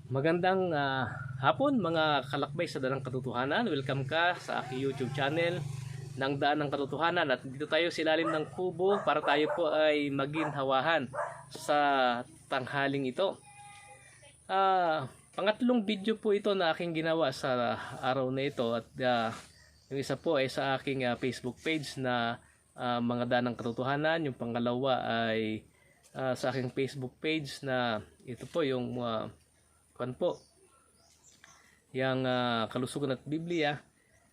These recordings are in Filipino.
Magandang hapon mga kalakbay sa Daan ng Katotohanan. Welcome ka sa aking YouTube channel ng Daan ng Katotohanan. At dito tayo sa ilalim ng kubo para tayo po ay maginhawahan sa tanghaling ito. Pangatlong video po ito na aking ginawa sa araw na ito. At yung isa po ay sa aking Facebook page na mga Daan ng Katotohanan. Yung pangalawa ay sa aking Facebook page na ito po yung po yung Kalusugan at Biblia,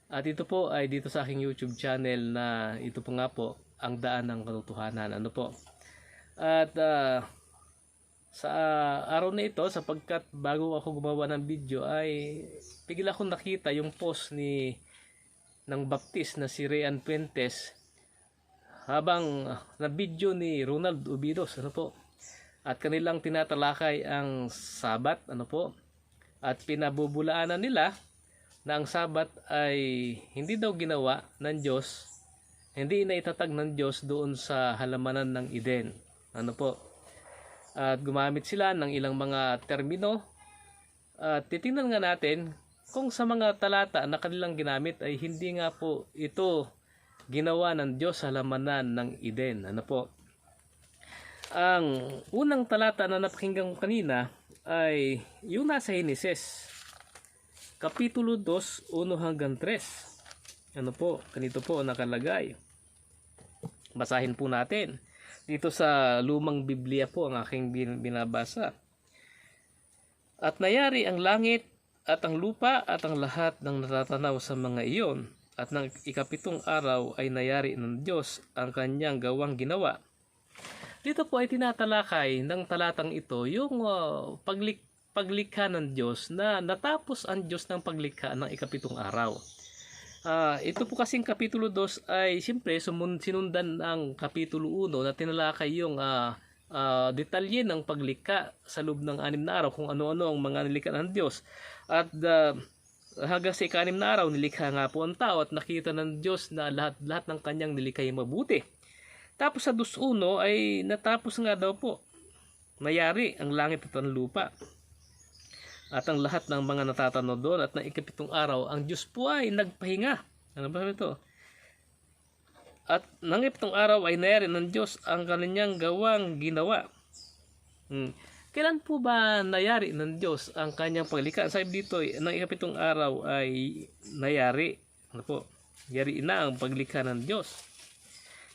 at ito po ay dito sa aking YouTube channel na ito po nga po ang Daan ng Katotohanan. At sa araw na ito, sapagkat bago ako gumawa ng video ay bigla akong nakita yung post ng baptist na si Ryan Puentes habang na video ni Ronald Ubidos at kanilang tinatalakay ang Sabat at pinabubulaanan nila na ang Sabat ay hindi daw ginawa ng Diyos, hindi naitatag ng Diyos doon sa halamanan ng Eden. At gumamit sila ng ilang mga termino at titingnan nga natin kung sa mga talata na kanilang ginamit ay hindi nga po ito ginawa ng Diyos sa halamanan ng Eden. Ang unang talata na napakinggan ko kanina ay yung nasa Henesis Kapitulo 2, 1 hanggang 3. Ganito po nakalagay. Basahin po natin. Dito sa Lumang Biblia po ang aking binabasa. At nayari ang langit at ang lupa at ang lahat ng natatanaw sa mga iyon. At ng ikapitong araw ay nayari ng Diyos ang kanyang gawang ginawa. Dito po ay tinatalakay ng talatang ito yung paglikha ng Diyos na natapos ang Diyos ng paglikha ng ikapitong araw. Ito po kasing Kapitulo 2 ay siyempre sinundan ang Kapitulo 1 na tinalakay yung detalye ng paglikha sa loob ng 6 na araw kung ano-ano ang mga nilikha ng Diyos. At hanggang sa ika-6 na araw nilikha nga po ang tao at nakita ng Diyos na lahat ng kanyang nilikha ay mabuti. Tapos sa 2:1 ay natapos nga daw po. Nayari ang langit at ang lupa at ang lahat ng mga natatanaw doon, at ng ikapitong araw ang Diyos po ay nagpahinga. Ano ba ito? At ng ikapitong araw ay nayari ng Diyos ang kanyang gawang ginawa. Kailan po ba nayari ng Diyos ang kanyang paglikha? Sabi dito, ng ikapitong araw ay nayari. Yari na ang paglikha ng Diyos.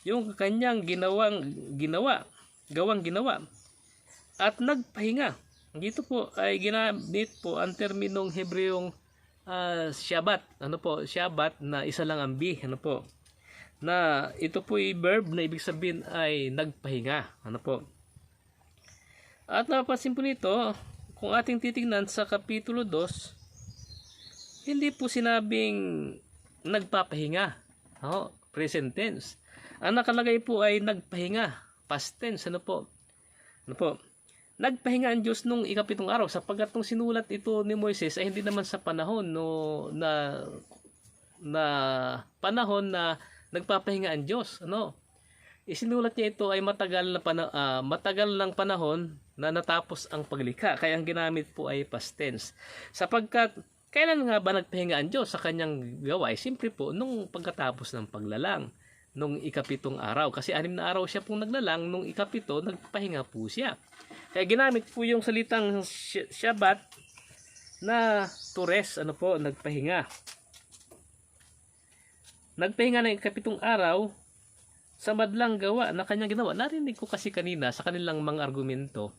Yung kanyang gawang ginawa at nagpahinga. Dito po ay ginamit po ang terminong Hebreyong Shabbat. Shabbat na isa lang ang bi. Na ito po ay verb na ibig sabihin ay nagpahinga. At napapansin po nito, kung ating titingnan sa Kapitulo 2, hindi po sinabing nagpapahinga. Present tense. Ang nakalagay po ay nagpahinga, past tense. Nagpahinga ang Diyos nung ikapitong araw, sapagkat nung sinulat ito ni Moises ay hindi naman sa panahon na panahon na nagpapahinga ang Diyos. Isinulat niya ito ay matagal ng panahon na natapos ang paglikha, kaya ang ginamit po ay past tense. Sapagkat kailan nga ba nagpahinga ang Diyos sa kanyang gawa? Siyempre po nung pagkatapos ng paglalang, nung ikapitong araw. Kasi 6 na araw siya pong naglalang, nung ikapito, nagpahinga po siya. Kaya ginamit po yung salitang Shabbat na to rest, nagpahinga. Nagpahinga ng ikapitong araw sa madlang gawa na kanyang ginawa. Narinig ko kasi kanina sa kanilang mga argumento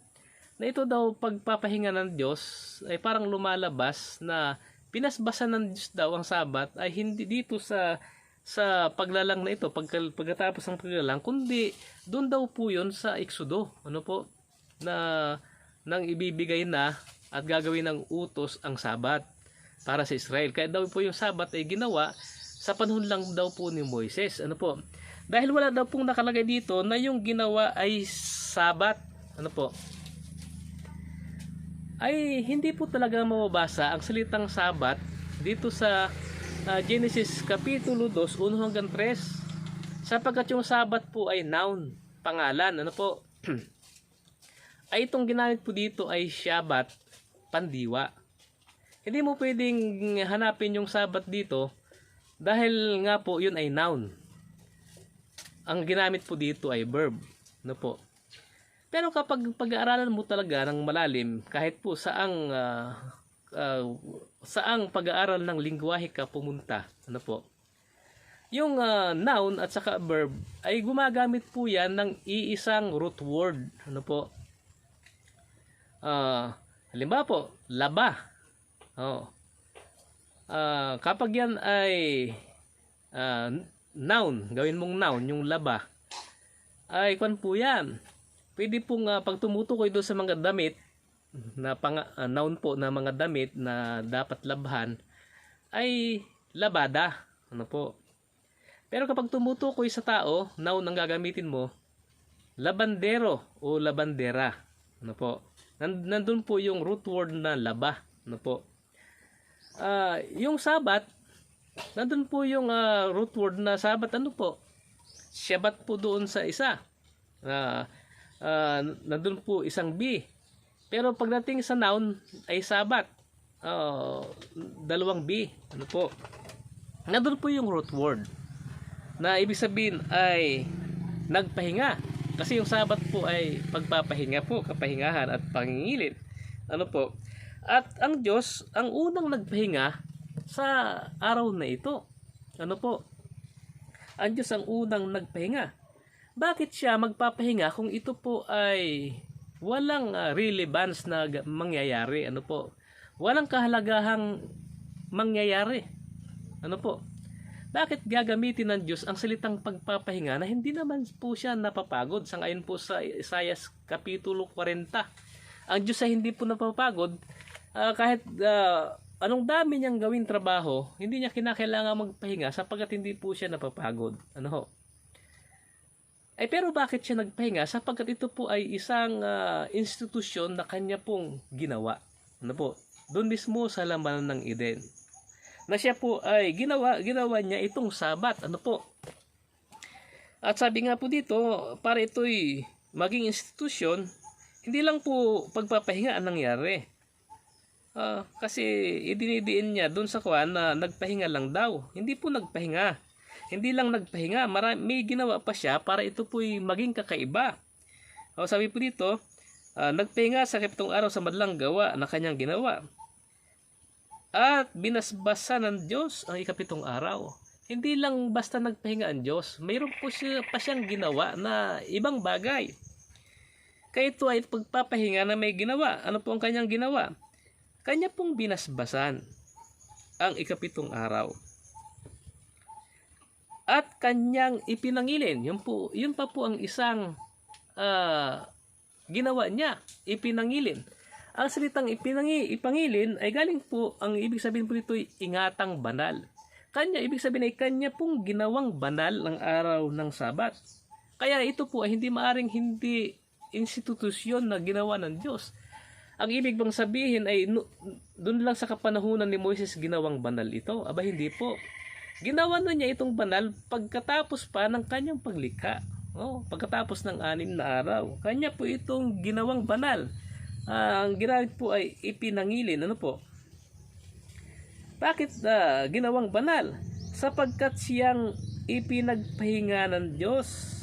na ito daw pagpapahinga ng Diyos ay parang lumalabas na pinasbasan ng Diyos daw ang Sabat ay hindi dito sa paglalang na ito, pagkatapos ng paglalang, kundi doon daw po yun sa Exodo, na nang ibibigay na at gagawin ng utos ang Sabat para sa Israel. Kaya daw po yung Sabat ay ginawa sa panahon lang daw po ni Moises. Dahil wala daw pong nakalagay dito na yung ginawa ay Sabat, ay hindi po talaga mababasa ang salitang Sabat dito sa Genesis Kapitulo 2, 1 hanggang 3, sapagkat yung Sabat po ay noun, pangalan. Ay itong ginamit po dito ay Shabbat pandiwa. Hindi mo pwedeng hanapin yung Sabat dito dahil nga po yun ay noun. Ang ginamit po dito ay verb. Ano po? Pero kapag pag-aaralan mo talaga ng malalim, kahit po saang pag-aaral ng lingwahe ka pumunta, ano po? Yung noun at saka verb ay gumagamit po yan ng iisang root word. Ano po? Halimbawa po, laba. Kapag yan ay noun, gawin mong noun, yung laba, ay kwan po yan. Pwede pong pag tumutukoy doon sa mga damit, na noun po na mga damit na dapat labhan, ay labada. Ano po? Pero kapag tumutukoy sa tao, noun ang gagamitin mo, labandero o labandera. Ano po? Nandun po yung root word na laba. Ano po? Yung Sabat, nandun po yung root word na Sabat. Ano po? Syabat po doon sa isa. Nandun po isang B. Pero pagdating sa noun ay Sabat. Dalawang B. Ano po? Nandun po yung root word na ibig sabihin ay nagpahinga. Kasi yung Sabat po ay pagpapahinga po, kapahingahan at pangingilin. Ano po? At ang Diyos, ang unang nagpahinga sa araw na ito. Ano po? Ang Diyos ang unang nagpahinga. Bakit siya magpapahinga kung ito po ay walang relevance na mangyayari? Ano po? Walang kahalagahang mangyayari. Ano po? Bakit gagamitin ng Diyos ang salitang pagpapahinga na hindi naman po siya napapagod? Sangayon po sa Isaiah Kapitulo 40. Ang Diyos ay hindi po napapagod. Kahit anong dami niyang gawing trabaho, hindi niya kinakailangan magpahinga sapagkat hindi po siya napapagod. Ano ho? Ay pero bakit siya nagpahinga? Sapagkat ito po ay isang institusyon na kanya pong ginawa. Ano po? Doon mismo sa laman ng Eden. Na siya po ay ginawa niya itong Sabat. Ano po? At sabi nga po dito, para ito'y maging institusyon, hindi lang po pagpapahinga ang nangyari. Kasi idinidiin niya doon sa kuwan na nagpahinga lang daw. Hindi po nagpahinga. Hindi lang nagpahinga. May ginawa pa siya para ito po'y maging kakaiba. Sabi po dito, nagpahinga sa ikapitong araw sa madlang gawa na kanyang ginawa. At binasbasa ng Diyos ang ikapitong araw. Hindi lang basta nagpahinga ang Diyos. Mayroon po pa siyang ginawa na ibang bagay. Kaya ito ay pagpapahinga na may ginawa. Ano po ang kanyang ginawa? Kanya pong binasbasan ang ikapitong araw. At kanyang ipinangilin. Yun pa po ang isang ginawa niya. Ipinangilin. Ang salitang ipangilin ay galing po, ang ibig sabihin po dito ay ingatang banal. Kanya, ibig sabihin ay kanya pong ginawang banal ng araw ng Sabat. Kaya ito po ay hindi institusyon na ginawa ng Diyos. Ang ibig bang sabihin ay doon lang sa kapanahunan ni Moises ginawang banal ito? Aba hindi po. Ginawa na niya itong banal pagkatapos pa ng kanyang paglikha. Pagkatapos ng 6 na araw. Kanya po itong ginawang banal. Ang ginamit po ay ipinangilin. Ano po? Bakit ginawang banal? Sapagkat siyang ipinagpahinga ng Diyos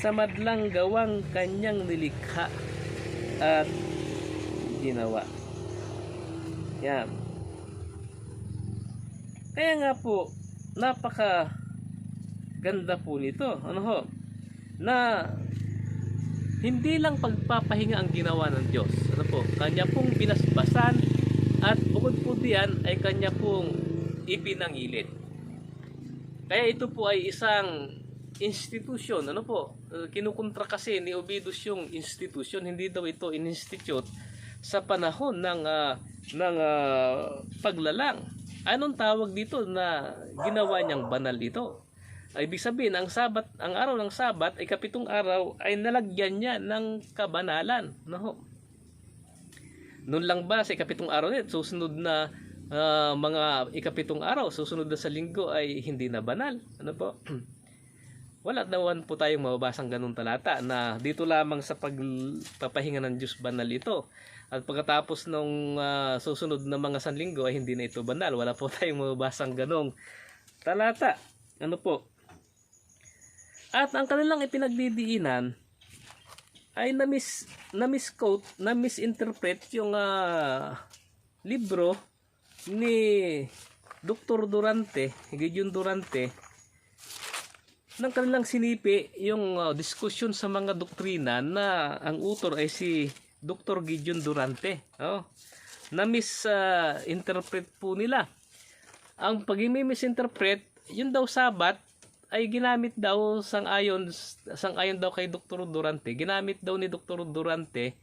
sa madlang gawang kanyang nilikha at ginawa. Yan. Kaya nga po, napaka ganda po nito. Ano ho? Na hindi lang pagpapahinga ang ginawa ng Diyos. Ano po? Kanya pong binasbasan at bukod po diyan ay kanya pong ipinangilin. Kaya ito po ay isang institusyon. Ano po? Kinukontra kasi ni Ovidus yung institusyon. Hindi daw ito in-institute sa panahon ng paglalang. Anong tawag dito na ginawa niyang banal ito? Ibig sabihin, ang araw ng Sabat ay kapitong araw ay nalagyan niya ng kabanalan. No? Noon lang ba sa ikapitong araw nito, susunod na mga ikapitong araw, susunod na sa linggo ay hindi na banal? Ano po? Wala naman po tayong mababasang ganung talata na dito lamang sa pagpapahinga ng Diyos banal ito. At pagkatapos nung susunod na mga sanlinggo ay hindi na ito banal. Wala po tayong mababasang ganung talata. Ano po? At ang kanilang ipinagdidiinan ay na-misquote, na-misinterpret yung libro ni Dr. Durante, Gideon Durante, ng kanilang sinipi yung diskusyon sa mga doktrina na ang author ay si Dr. Gideon Durante. Na-misinterpret po nila. Ang pag-misinterpret, yun daw Sabat ay ginamit daw sang-ayon daw kay Dr. Durante. Ginamit daw ni Dr. Durante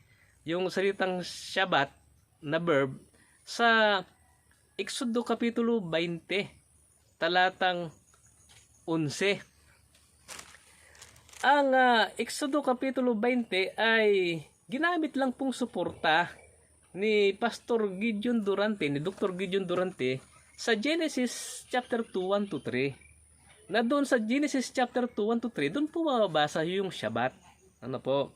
yung salitang Shabbat na verb sa Exodo Kapitulo 20, talatang 11. Ang Exodo Kapitulo 20 ay ginamit lang pong suporta ni Pastor Gideon Durante, ni Dr. Gideon Durante sa Genesis chapter 2, 1-3. Na doon sa Genesis chapter 2, 1-3, doon po mababasa yung Shabbat. Ano po?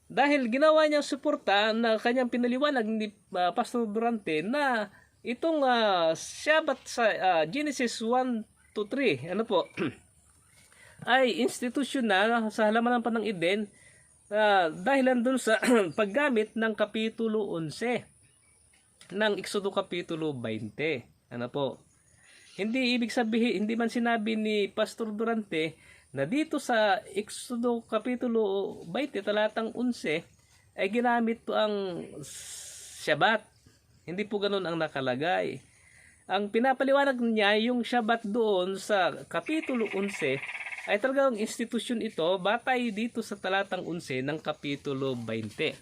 Dahil ginawa niyang suporta na kanyang pinaliwanag ni Pastor Durante na itong Shabbat sa Genesis 1-3, ano po, ay institusyonal sa halaman ng Panang Eden dahilan doon sa paggamit ng Kapitulo 11 ng Exodo Kapitulo 20. Ano po? Hindi ibig sabihin, hindi man sinabi ni Pastor Durante na dito sa Exodo Kapitulo 20 talatang 11 ay ginamit po ang Shabbat. Hindi po ganoon ang nakalagay. Ang pinapaliwanag niya yung Shabbat doon sa Kapitulo 11 ay talagang institusyon ito batay dito sa talatang 11 ng Kapitulo 20.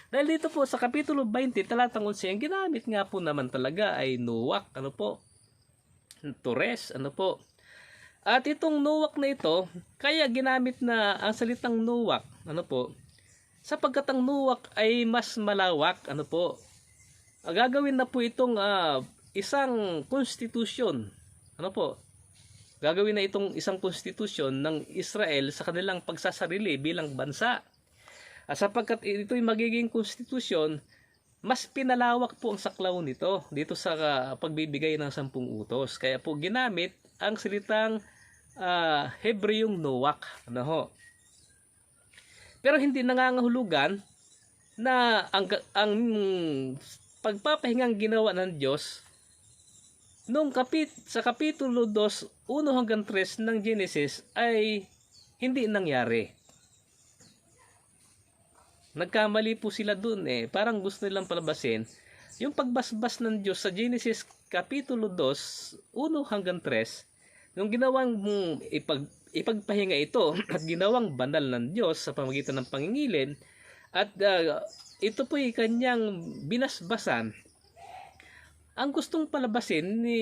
Dahil dito po sa Kapitulo 20 talatang 11 ang ginamit nga po naman talaga ay Noach. Ano po? Torres, ano po. At itong Noach na ito, kaya ginamit na ang salitang Noach, ano po, sapagkat ang Noach ay mas malawak, ano po. Gagawin na po itong isang konstitusyon, ano po. Gagawin na itong isang konstitusyon ng Israel sa kanilang pagsasarili bilang bansa. At sapagkat ito'y magiging konstitusyon, mas pinalawak po ang saklaw nito dito sa pagbibigay ng 10 utos. Kaya po ginamit ang salitang Hebreyong Noach. Ano ho? Pero hindi nangangahulugan na ang pagpapahingang ginawa ng Diyos nung sa Kapitulo 2, 1-3 ng Genesis ay hindi nangyari. Nagkamali po sila dun Parang gusto nilang palabasin yung pagbasbas ng Diyos sa Genesis Kapitulo 2, 1-3, nung ginawang ipagpahinga ito at ginawang banal ng Diyos sa pamamagitan ng pangingilin at ito po'y kanyang binasbasan. Ang gustong palabasin ni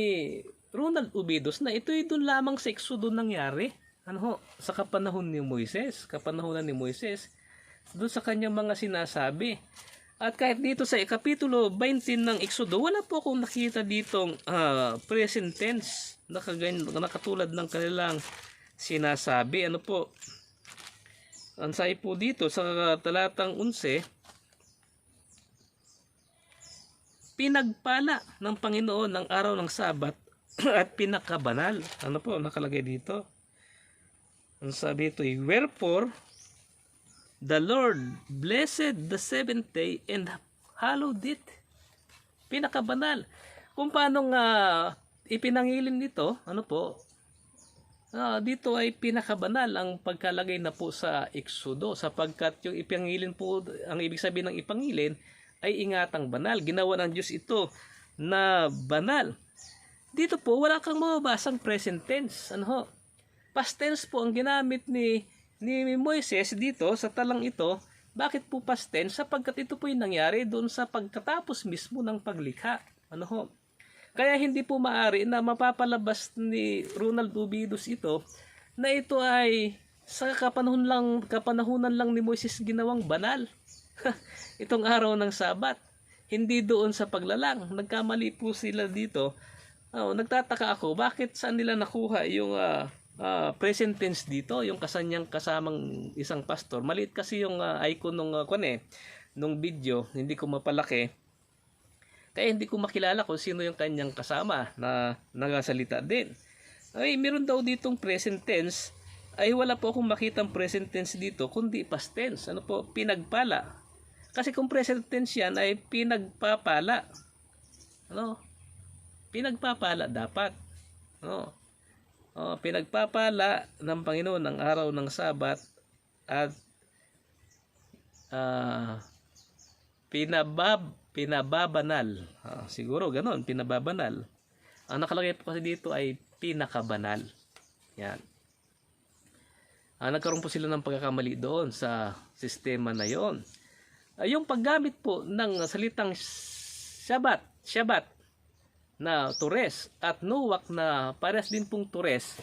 Ronald Ubidos na ito'y dun lamang sa Exodo nangyari. Ano ho? Sa kapanahonan ni Moises. Doon sa kanyang mga sinasabi. At kahit dito sa Kapitulo 20 ng Exodo, wala po akong nakita ditong present tense na katulad ng kanilang sinasabi. Ano po? Ang sabi po dito sa talatang 11, pinagpala ng Panginoon ng araw ng Sabat at pinakabanal. Ano po nakalagay dito? Ang sabi ito ay, wherefore the Lord blessed the seventh day and hallowed it. Pinakabanal. Kung paano ipinangilin nito, ano po, dito ay pinakabanal ang pagkalagay na po sa Exodo, sapagkat yung ipangilin po, ang ibig sabihin ng ipangilin ay ingatang banal. Ginawa ng Diyos ito na banal. Dito po wala kang mababasang present tense. Ano ho? Past tense po ang ginamit ni Moises dito sa talang ito. Bakit po past tense? Sapagkat ito po yung nangyari doon sa pagkatapos mismo ng paglikha. Ano ho? Kaya hindi po maaari na mapapalabas ni Ronald Ubidos ito na ito ay sa kapanahunan lang ni Moises ginawang banal. Itong araw ng Sabat. Hindi doon sa paglalang. Nagkamali po sila dito. Nagtataka ako bakit saan nila nakuha yung present tense dito, yung kasanyang kasamang isang pastor. Maliit kasi yung icon nung video, hindi ko mapalaki. Kaya hindi ko makilala kung sino yung kanyang kasama na nagasalita din. Ay, meron daw ditong present tense. Ay, wala po akong makitang present tense dito, kundi past tense. Ano po? Pinagpala. Kasi kung present tense yan, ay pinagpapala. Ano? Pinagpapala dapat. Ano? Pinagpapala ng Panginoon ang araw ng Sabat at pinababanal. Siguro ganon, pinababanal. Ang nakalagay po kasi dito ay pinakabanal. Yan. Nagkaroon po sila ng pagkakamali doon sa sistema na yon. Yung paggamit po ng salitang Shabbat na Tures at Nuwak na parehas din pong Tures,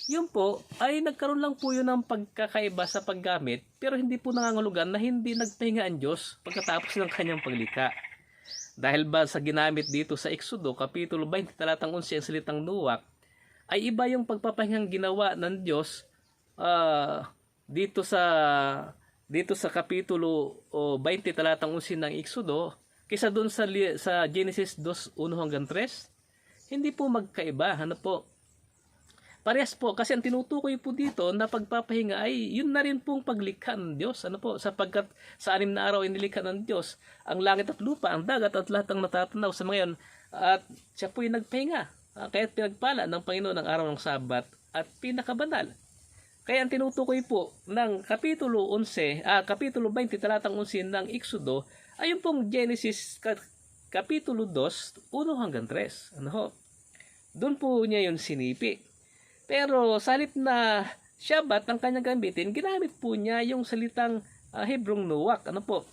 yun po ay nagkaroon lang po yun ng pagkakaiba sa paggamit, pero hindi po nangangulugan na hindi nagpahinga ang Diyos pagkatapos ng kanyang paglikha. Dahil ba sa ginamit dito sa Exodo, Kapitulo 20, talatang 11, ang salitang Nuwak, ay iba yung pagpapahingang ginawa ng Diyos dito sa Kapitulo 20, talatang 11 ng Exodo, kaysa doon sa Genesis 2:1-3, hindi po magkaiba. Ano po? Parehas po, kasi ang tinutukoy po dito na pagpapahinga ay yun na rin pong paglikha ng Diyos. Ano po? Sapagkat sa 6 na araw inilikha ng Diyos ang langit at lupa, ang dagat at lahat ng natatanaw sa mga yun, at siya po yung nagpahinga. Kaya't pinagpala ng Panginoon ang araw ng Sabat at pinakabanal. Kaya ang tinutukoy po ng Kapitulo 20, talatang 11 ng Exodo, ay yung pong Genesis Kapitulo 2:1-3. Ano ho? Doon po niya yun sinipi. Pero sa halip na Shabbat ang kanyang gamitin, ginamit po niya yung salitang Hebrong Nuwak. Ano po?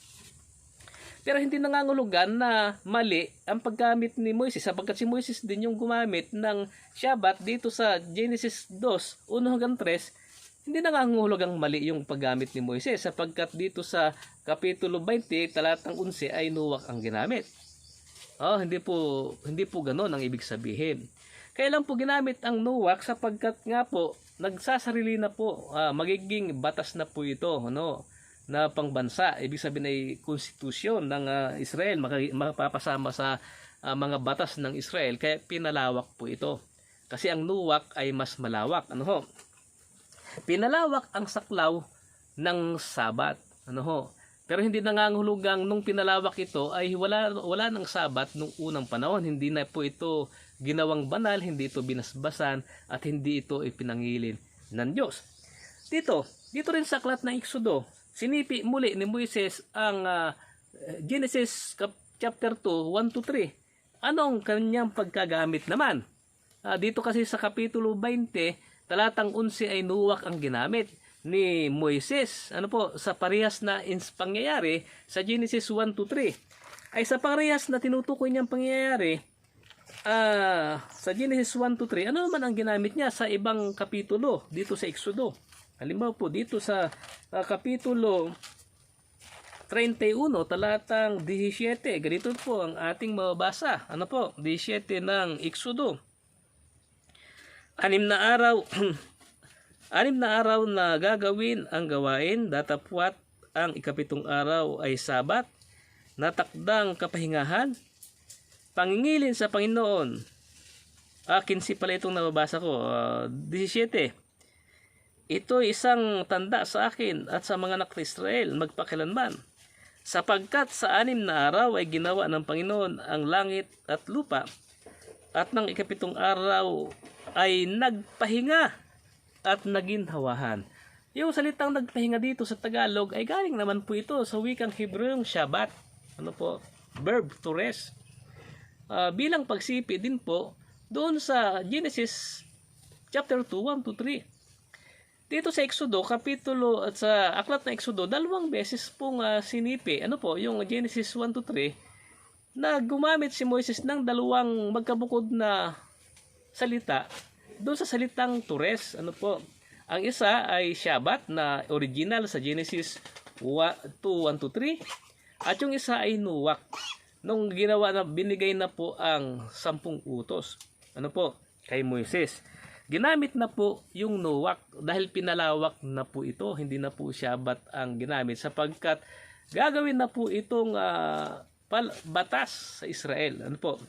Pero hindi nangangulugan na mali ang paggamit ni Moises, sapagkat si Moises din yung gumamit ng Shabbat dito sa Genesis 2:1-3. Hindi nangangahulugang mali yung paggamit ni Moises, sapagkat dito sa Kapitulo 20, talatang 11 ay Nuwak ang ginamit. Hindi po ganoon ang ibig sabihin. Kaya lang po ginamit ang Nuwak sapagkat nga po nagsasarili na po, magiging batas na po ito, na pangbansa. Ibig sabihin ay konstitusyon ng Israel, makapapasama sa mga batas ng Israel. Kaya pinalawak po ito. Kasi ang Nuwak ay mas malawak. Pinalawak ang saklaw ng Sabat. Pero hindi nangangahulugang nung pinalawak ito ay wala ng Sabat nung unang panahon. Hindi na po ito ginawang banal, hindi ito binasbasan, at hindi ito ipinangilin ng Diyos. Dito rin sa aklat ng Exodo, sinipi muli ni Moises ang Genesis chapter 2:1-3. Anong kanyang pagkagamit naman? Dito kasi sa Kapitulo 20, talatang 11 ay Nuwak ang ginamit ni Moises. Sa parehas na pangyayari sa Genesis 1-3. Ay sa parehas na tinutukoy niyang pangyayari sa Genesis 1-3, ano naman ang ginamit niya sa ibang kapitulo dito sa Exodo? Halimbawa po dito sa Kapitulo 31, talatang 17, ganito po ang ating mababasa. 17 ng Exodo. 6 na araw na gagawin ang gawain, datapwat ang 7 araw ay Sabat, natakdang kapahingahan, pangingilin sa Panginoon. 15 pala itong nababasa ko. 17. Ito isang tanda sa akin at sa mga anak ng Israel magpakilanman, sapagkat sa 6 na araw ay ginawa ng Panginoon ang langit at lupa, at ng 7 araw ay nagpahinga at naginhawahan. Yung salitang nagpahinga dito sa Tagalog ay galing naman po ito sa wikang Hebreong Shabbat. Verb to rest. Bilang pagsipi din po doon sa Genesis chapter 2:1-3. Dito sa Exodo, kapitulo at sa aklat na Exodo, 2 beses pong sinipi. Yung Genesis 1-3, na gumamit si Moises ng 2 magkabukod na salita doon sa salitang Tures. Ang isa ay Shabbat na original sa Genesis 2:1-3, at yung isa ay Nuwak nung binigay na po ang 10 utos kay Moises. ginamit na po yung nuwak dahil pinalawak na po ito. Hindi na po Shabbat ang ginamit sapagkat gagawin na po itong batas sa Israel. Ano po?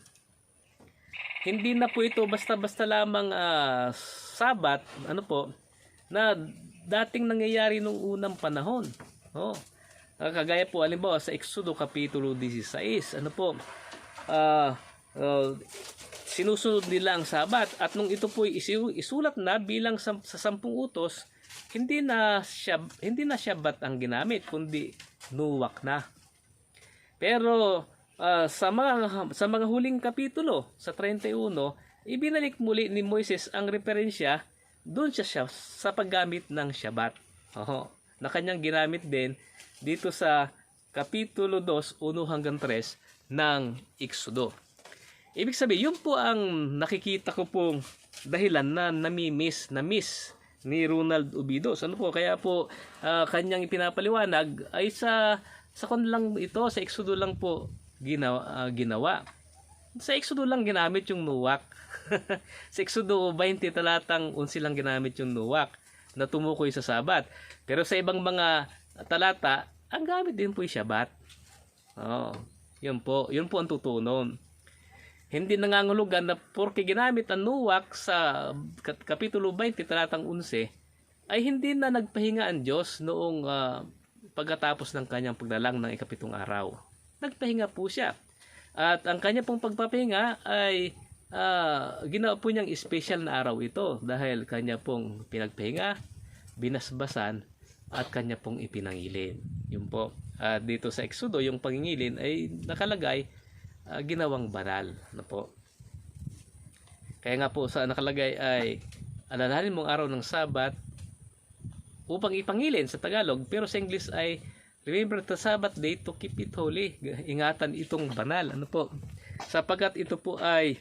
Hindi na po ito basta-basta lamang Sabat, ano po, na dating nangyayari nung unang panahon. Oh. Kagaya po halimbawa sa Exodo Kapitulo 16, ano po, sinusunod nila ang Sabat at nung ito po isulat na bilang sa 10 utos, hindi na Shabbat ang ginamit kundi nuwak na. Pero sa mga huling kapitulo sa 31, ibinalik muli ni Moises ang referensya doon siya sa paggamit ng Shabbat. Na kanyang ginamit din dito sa Kapitulo 2, 1-3 ng Exodo. Ibig sabihin, yun po ang nakikita ko pong dahilan na na-miss ni Ronald Ubidos. Ano po? Kaya po kanyang ipinapaliwanag ay sa lang ito, sa Exodo lang po ginawa. Sa Exodo lang ginamit yung nuwak. Sa Exodo 20 talatang 11 lang ginamit yung nuwak na tumukoy sa Sabat. Pero sa ibang mga talata, ang gamit din po yung Shabbat. Yun po ang tutunon. Hindi nangangulugan na porke ginamit ang nuwak sa Kapitulo 20 talatang 11 ay hindi na nagpahinga ang Diyos noong pagkatapos ng kanyang paglalang ng ikapitong araw. Nagpahinga po siya. At ang kanya pong pagpapahinga ay ginawa po niyang special na araw ito dahil kanya pong pinagpahinga, binasbasan at kanya pong ipinangilin. Yun po. Dito sa Exodo, yung pangingilin ay nakalagay ginawang banal. Ano po? Kaya nga po sa nakalagay ay alalahanin mong araw ng Sabat upang ipangilin sa Tagalog, pero sa English ay remember the Sabbath day to keep it holy. Ingatan itong banal. Ano po? Sapagkat ito po ay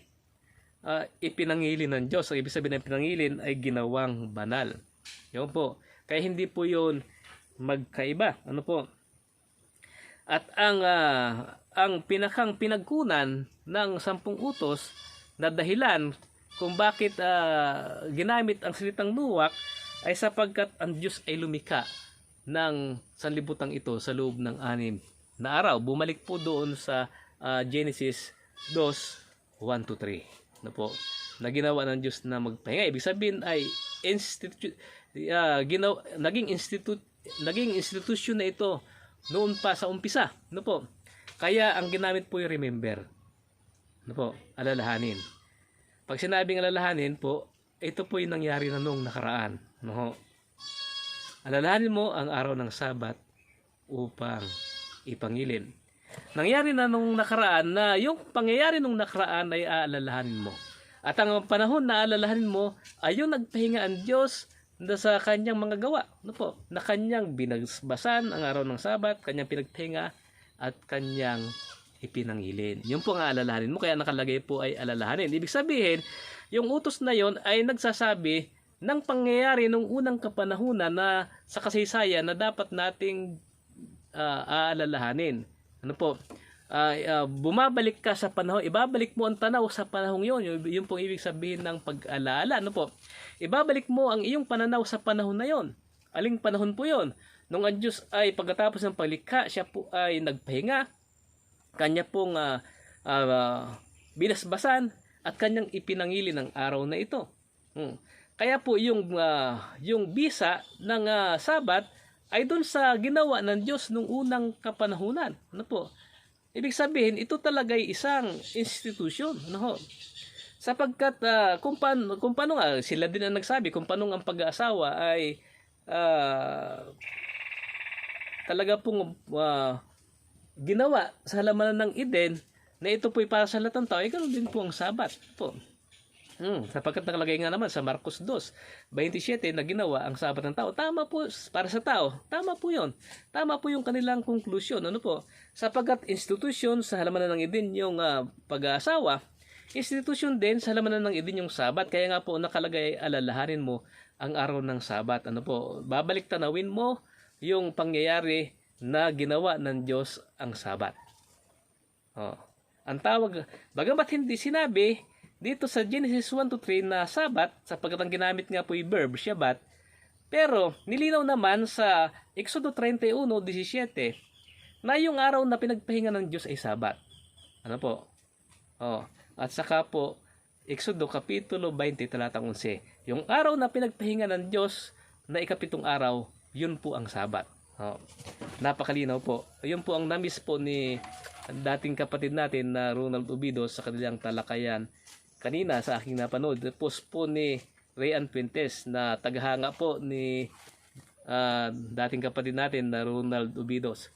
ipinangilin ng Diyos. Ang ibig sabihin ng pinangilin ay ginawang banal. Yun po. Kaya hindi po yun magkaiba. Ano po? At ang pinagkunan ng 10 utos na dahilan kung bakit ginamit ang salitang nuwak ay sapagkat ang Diyos ay lumikha ng sanlibutan ito sa loob ng 6 na araw. Bumalik po doon sa Genesis 2:1-3 na po, na ginawa ng Diyos na magpahinga. Ibig sabihin ay naging institusyon na ito noon pa sa umpisa. Ano po? Kaya ang ginamit po yung remember. Ano po? Alalahanin. Pag sinabing alalahanin po, ito po yung nangyari na noong nakaraan. No? Alalahanin mo ang araw ng Sabat upang ipangilin. Nangyari na nung nakaraan na yung pangyayari nung nakaraan ay aalalahanin mo. At ang panahon na aalalahanin mo ay yung nagpahinga ang Diyos sa kanyang mga gawa. Ano po? Na kanyang binagbasan ang araw ng Sabat, kanyang pinagpahinga at kanyang ipinangilin. Yun po ang aalalahanin mo. Kaya nakalagay po ay alalahanin. Ibig sabihin, yung utos na yon ay nagsasabi ng pangyayari nung unang kapanahunan na sa kasaysayan na dapat nating aalalahanin. Ano po? Bumabalik ka sa panahon, ibabalik mo ang tanaw sa panahong yon. Yun pong ibig sabihin ng pag-alala. Ano po? Ibabalik mo ang iyong pananaw sa panahon na yon. Aling panahon po yon? Nung ang Diyos ay pagkatapos ng paglikha, siya po ay nagpahinga, kanya pong binasbasan at kanyang ipinangili ng araw na ito. Kaya po yung bisa ng Sabat ay doon sa ginawa ng Diyos nung unang kapanahunan. Ano po? Ibig sabihin, ito talaga ay isang institusyon. Ano? Sapagkat kung paano nga, sila din ang nagsabi, kung paano ang pag-aasawa ay talaga pong ginawa sa halamanan ng Eden, na ito po'y para sa lahat ng tao, ay ganoon din po ang Sabat po. Sapagkat nakalagay nga naman sa Marcos 2:27 na ginawa ang Sabat ng tao. Tama po para sa tao. Tama po yun. Tama po yung kanilang konklusyon. Ano po? Sapagkat institusyon sa halamanan ng Eden yung pag-aasawa, institusyon din sa halamanan ng Eden yung Sabat. Kaya nga po nakalagay, alalahanin mo ang araw ng Sabat. Ano po? Babalik tanawin mo yung pangyayari na ginawa ng Diyos ang Sabat. Ang tawag, bagamat hindi sinabi dito sa Genesis 1 to 3 na Sabat, sapagkat ang ginamit nga po yung verb, Shabbat. Pero nilinaw naman sa Exodo 31:17 na yung araw na pinagpahinga ng Diyos ay Sabat. Ano po? Oh, at saka po Exodo Kapitulo 20 talatang 11. Yung araw na pinagpahinga ng Diyos na ikapitong araw, yun po ang Sabat. Oh, napakalinaw po. Yun po ang namis po ni dating kapatid natin na Ronald Ubido sa kanilang talakayan kanina sa aking napanood. Post po ni Rayan Puentes na tagahanga po ni dating kapatid natin na Ronald Ubidos.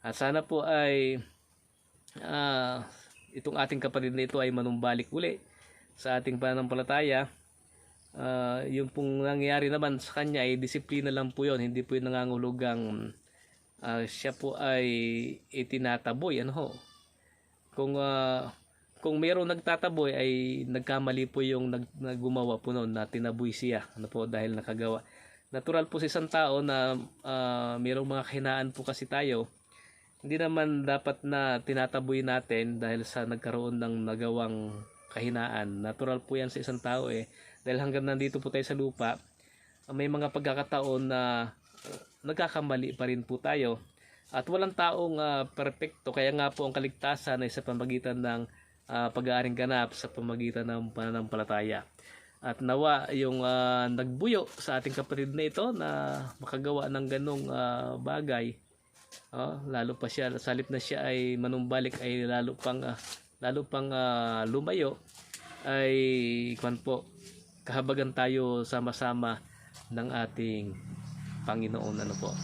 At sana po ay itong ating kapatid na ito ay manumbalik uli sa ating pananampalataya. Yung pong nangyayari naman sa kanya ay disiplina lang po yun, hindi po yung nangangulugang siya po ay itinataboy. Ano ho? Kung mayroong nagtataboy ay nagkamali po yung naggumawa po noon na tinaboy siya. Ano po, dahil nakagawa. Natural po sa isang tao na mayroong mga kahinaan po kasi tayo. Hindi naman dapat na tinataboy natin dahil sa nagkaroon ng nagawang kahinaan. Natural po yan sa isang tao eh. Dahil hanggang nandito po tayo sa lupa, may mga pagkakataon na nagkakamali pa rin po tayo. At walang taong perfecto. Kaya nga po ang kaligtasan ay sa pamagitan ng pag-aaring ganap sa pamagitan ng pananampalataya. At nawa yung nagbuyo sa ating kapatid na ito na makagawa ng ganong bagay. Lalo pa siya, salip na siya ay manumbalik ay lalo pang lumayo ay kahabagan tayo sama-sama ng ating Panginoon. Ano po.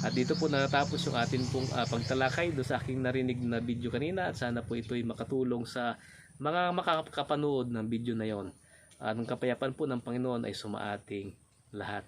At dito po natapos yung atin pong pagtalakay do sa aking narinig na video kanina at sana po ito'y makatulong sa mga makakapanood ng video na yon. Ang kapayapaan po ng Panginoon ay sumaating lahat.